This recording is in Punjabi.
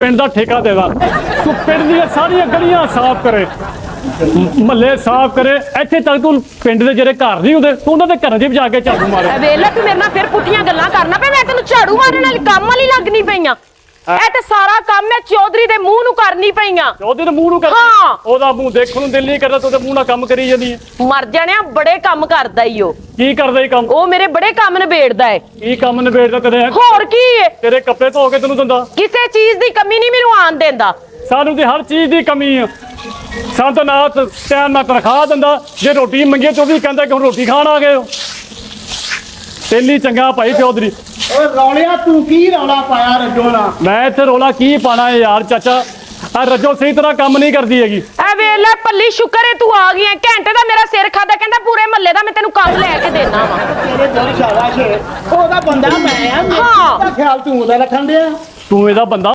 पिंड दा ठेका देदा तू पिंड दी सारियां गलियां साफ करे महल्ले साफ करे इत्थे तक तू पिंड दे जेड़े घर नहीं हुंदे तू उन्हां दे घरां 'च भी जाके झाड़ू मारे वेला तू मेरे नाल फिर पुट्ठियां गल्लां करना पे मैं तेनू झाड़ू मारने वाली काम वाली लगनी पईयां ਇਹ ਤੇ ਸਾਰਾ ਕੰਮ ਮੈਂ ਚੌਧਰੀ ਦੇ ਮੂੰਹ ਨੂੰ ਕਰਨੀ ਪਈਆਂ ਚੌਧਰੀ ਦੇ ਮੂੰਹ ਨੂੰ ਕਰ ਹਾਂ ਉਹਦਾ ਮੂੰਹ ਦੇਖਣ ਨੂੰ ਦਿਲ ਨਹੀਂ ਕਰਦਾ ਤੂੰ ਤੇ ਮੂੰਹ ਨਾਲ ਕੰਮ ਕਰੀ ਜਾਂਦੀ ਹੈ ਮਰ ਜਾਣਿਆ ਬੜੇ ਕੰਮ ਕਰਦਾ ਈ ਉਹ ਕੀ ਕਰਦਾ ਇਹ ਕੰਮ ਉਹ ਮੇਰੇ ਬੜੇ ਕੰਮ ਨਿਬੇੜਦਾ ਏ ਕੀ ਕੰਮ ਨਿਬੇੜਦਾ ਤੇਰੇ ਹੋਰ ਕੀ ਏ ਤੇਰੇ ਕੱਪੜੇ ਧੋ ਕੇ ਤੈਨੂੰ ਦਿੰਦਾ ਕਿਸੇ ਚੀਜ਼ ਦੀ ਕਮੀ ਨਹੀਂ ਮੈਨੂੰ ਆਣ ਦਿੰਦਾ ਸਾਨੂੰ ਤੇ ਹਰ ਚੀਜ਼ ਦੀ ਕਮੀ ਆ ਸਾਨੂੰ ਤਾਂ ਨਾ ਟਾਈਮ ਨਾਲ ਤਨਖਾਹ ਦਿੰਦਾ ਜੇ ਰੋਟੀ ਮੰਗੇ ਤੂੰ ਵੀ ਕਹਿੰਦਾ ਕਿ ਹੁਣ ਰੋਟੀ ਖਾਣ ਆ ਗਏ ਹੋ ਤੇਲੀ ਚੰਗਾ ਭਾਈ ਚੌਧਰੀ ਓਏ ਰੌਲਿਆ ਤੂੰ ਕੀ ਰੌਲਾ ਪਾਇਆ ਰੱਜੋ ਨਾ ਮੈਂ ਇੱਥੇ ਰੋਲਾ ਕੀ ਪਾਣਾ ਯਾਰ ਚਾਚਾ ਆ ਰੱਜੋ ਸਹੀ ਤਰ੍ਹਾਂ ਕੰਮ ਨਹੀਂ ਕਰਦੀ ਹੈਗੀ ਐ ਵੇਲਾ ਪੱਲੀ ਸ਼ੁਕਰ ਏ ਤੂੰ ਆ ਗਈ ਐ ਘੰਟੇ ਦਾ ਮੇਰਾ ਸਿਰ ਖਾਦਾ ਕਹਿੰਦਾ ਪੂਰੇ ਮਹੱਲੇ ਦਾ ਮੈਂ ਤੈਨੂੰ ਕੰਮ ਲੈ ਕੇ ਦੇਣਾ ਵਾ ਤੇਰੇ ਦਿਲ ਸ਼ਾਬਾਸ਼ ਏ ਉਹਦਾ ਬੰਦਾ ਮੈਂ ਆ ਹਾਂ। ਮੇਰਾ ਖਿਆਲ ਤੂੰ ਉਹਦਾ ਰੱਖਣ ਡਿਆ ਤੂੰ ਇਹਦਾ ਬੰਦਾ